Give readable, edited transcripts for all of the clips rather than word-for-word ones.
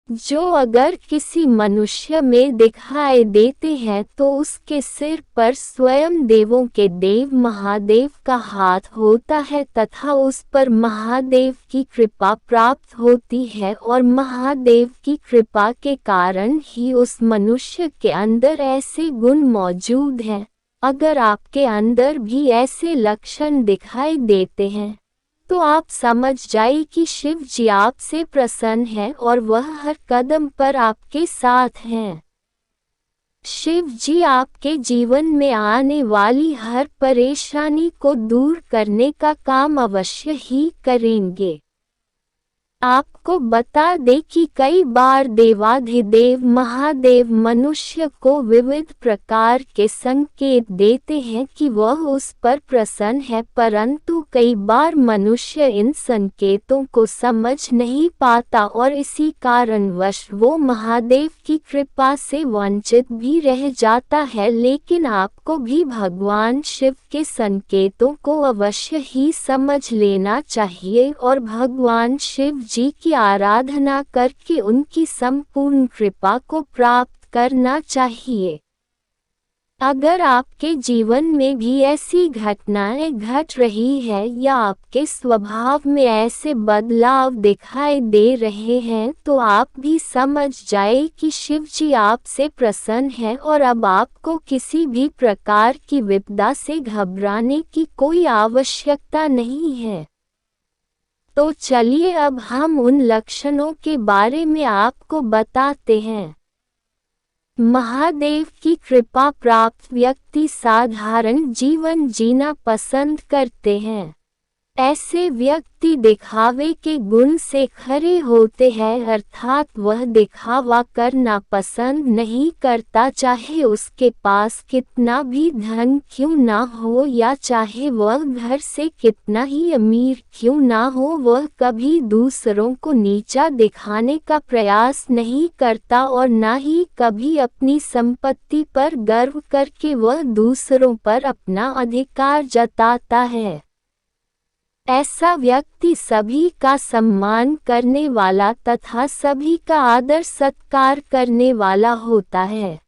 जो अगर किसी मनुष्य में दिखाई देते हैं तो उसके सिर पर स्वयं देवों के देव महादेव का हाथ होता है तथा उस पर महादेव की कृपा प्राप्त होती है और महादेव की कृपा के कारण ही उस मनुष्य के अंदर ऐसे गुण मौजूद हैं। अगर आपके अंदर भी ऐसे लक्षण दिखाई देते हैं तो आप समझ जाइए कि शिव जी आपसे प्रसन्न हैं और वह हर कदम पर आपके साथ हैं। शिव जी आपके जीवन में आने वाली हर परेशानी को दूर करने का काम अवश्य ही करेंगे। आपको बता दें कि कई बार देवाधिदेव महादेव मनुष्य को विविध प्रकार के संकेत देते हैं कि वह उस पर प्रसन्न है, परंतु कई बार मनुष्य इन संकेतों को समझ नहीं पाता और इसी कारणवश वो महादेव की कृपा से वंचित भी रह जाता है। लेकिन आपको भी भगवान शिव के संकेतों को अवश्य ही समझ लेना चाहिए और भगवान शिव जी की आराधना करके उनकी संपूर्ण कृपा को प्राप्त करना चाहिए। अगर आपके जीवन में भी ऐसी घटनाएं घट रही है या आपके स्वभाव में ऐसे बदलाव दिखाई दे रहे हैं तो आप भी समझ जाए कि शिव जी आपसे प्रसन्न हैं और अब आपको किसी भी प्रकार की विपदा से घबराने की कोई आवश्यकता नहीं है। तो चलिए अब हम उन लक्षणों के बारे में आपको बताते हैं। महादेव की कृपा प्राप्त व्यक्ति साधारण जीवन जीना पसंद करते हैं। ऐसे व्यक्ति दिखावे के गुण से खरे होते हैं, अर्थात वह दिखावा करना पसंद नहीं करता, चाहे उसके पास कितना भी धन क्यों ना हो या चाहे वह घर से कितना ही अमीर क्यों ना हो, वह कभी दूसरों को नीचा दिखाने का प्रयास नहीं करता और ना ही कभी अपनी संपत्ति पर गर्व करके वह दूसरों पर अपना अधिकार जताता है। ऐसा व्यक्ति सभी का सम्मान करने वाला तथा सभी का आदर सत्कार करने वाला होता है।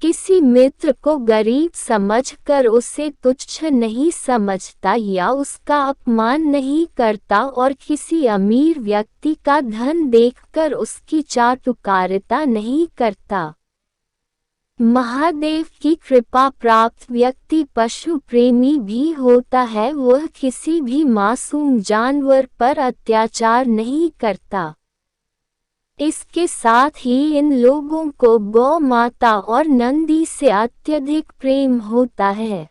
किसी मित्र को गरीब समझकर उसे तुच्छ नहीं समझता या उसका अपमान नहीं करता और किसी अमीर व्यक्ति का धन देखकर उसकी चाटुकारिता नहीं करता। महादेव की कृपा प्राप्त व्यक्ति पशु प्रेमी भी होता है, वह किसी भी मासूम जानवर पर अत्याचार नहीं करता। इसके साथ ही इन लोगों को गौ माता और नंदी से अत्यधिक प्रेम होता है।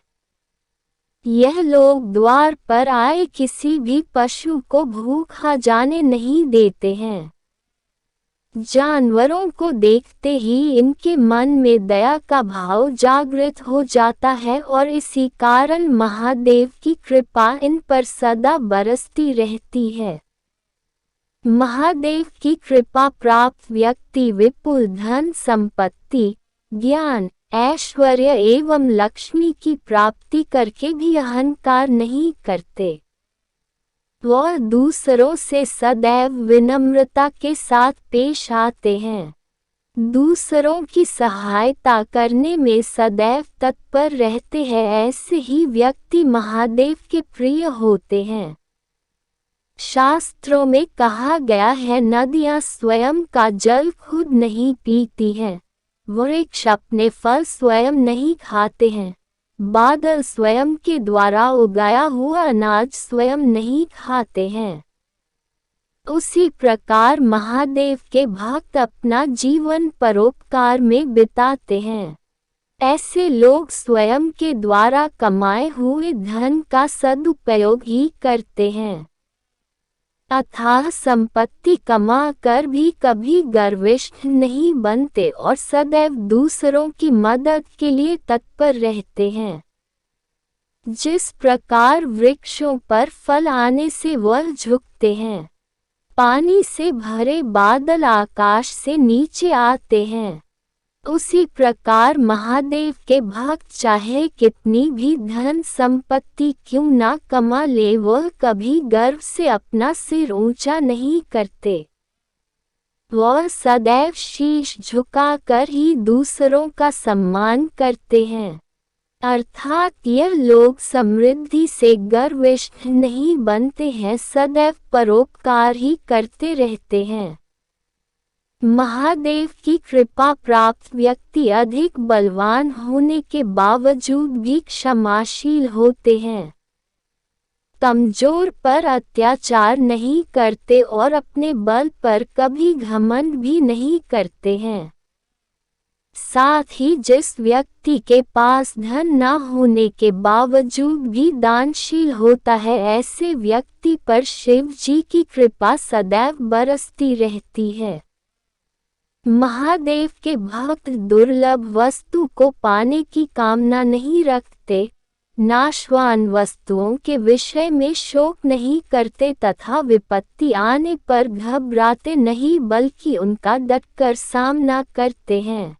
यह लोग द्वार पर आए किसी भी पशु को भूखा जाने नहीं देते हैं। जानवरों को देखते ही इनके मन में दया का भाव जागृत हो जाता है और इसी कारण महादेव की कृपा इन पर सदा बरसती रहती है। महादेव की कृपा प्राप्त व्यक्ति विपुल धन संपत्ति, ज्ञान, ऐश्वर्य एवं लक्ष्मी की प्राप्ति करके भी अहंकार नहीं करते। वह दूसरों से सदैव विनम्रता के साथ पेश आते हैं। दूसरों की सहायता करने में सदैव तत्पर रहते हैं। ऐसे ही व्यक्ति महादेव के प्रिय होते हैं। शास्त्रों में कहा गया है, नदियाँ स्वयं का जल खुद नहीं पीती हैं, वृक्ष अपने फल स्वयं नहीं खाते हैं, बादल स्वयं के द्वारा उगाया हुआ अनाज स्वयं नहीं खाते हैं। उसी प्रकार महादेव के भक्त अपना जीवन परोपकार में बिताते हैं। ऐसे लोग स्वयं के द्वारा कमाए हुए धन का सदुपयोग ही करते हैं। अथाह संपत्ति कमा कर भी कभी गर्विष्ठ नहीं बनते और सदैव दूसरों की मदद के लिए तत्पर रहते हैं। जिस प्रकार वृक्षों पर फल आने से वह झुकते हैं, पानी से भरे बादल आकाश से नीचे आते हैं, उसी प्रकार महादेव के भक्त चाहे कितनी भी धन संपत्ति क्यों ना कमा ले, वह कभी गर्व से अपना सिर ऊंचा नहीं करते। वह सदैव शीश झुकाकर ही दूसरों का सम्मान करते हैं। अर्थात यह लोग समृद्धि से गर्विष्ठ नहीं बनते हैं, सदैव परोपकार ही करते रहते हैं। महादेव की कृपा प्राप्त व्यक्ति अधिक बलवान होने के बावजूद भी क्षमाशील होते हैं, कमजोर पर अत्याचार नहीं करते और अपने बल पर कभी घमंड भी नहीं करते हैं। साथ ही जिस व्यक्ति के पास धन न होने के बावजूद भी दानशील होता है, ऐसे व्यक्ति पर शिव जी की कृपा सदैव बरसती रहती है। महादेव के भक्त दुर्लभ वस्तु को पाने की कामना नहीं रखते, नाशवान वस्तुओं के विषय में शोक नहीं करते तथा विपत्ति आने पर घबराते नहीं बल्कि उनका डटकर सामना करते हैं।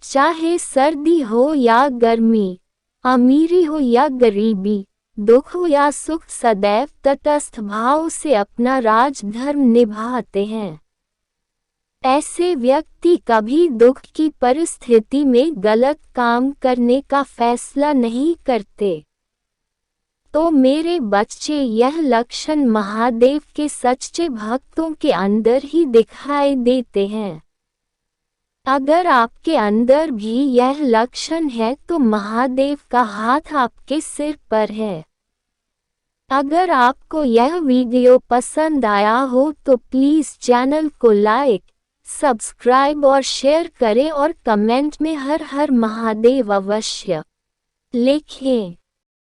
चाहे सर्दी हो या गर्मी, अमीरी हो या गरीबी, दुख हो या सुख, सदैव तटस्थ भाव से अपना राजधर्म निभाते हैं। ऐसे व्यक्ति कभी दुख की परिस्थिति में गलत काम करने का फैसला नहीं करते। तो मेरे बच्चे, यह लक्षण महादेव के सच्चे भक्तों के अंदर ही दिखाई देते हैं। अगर आपके अंदर भी यह लक्षण है तो महादेव का हाथ आपके सिर पर है। अगर आपको यह वीडियो पसंद आया हो तो प्लीज़ चैनल को लाइक, सब्सक्राइब और शेयर करें और कमेंट में हर हर महादेव अवश्य लिखें।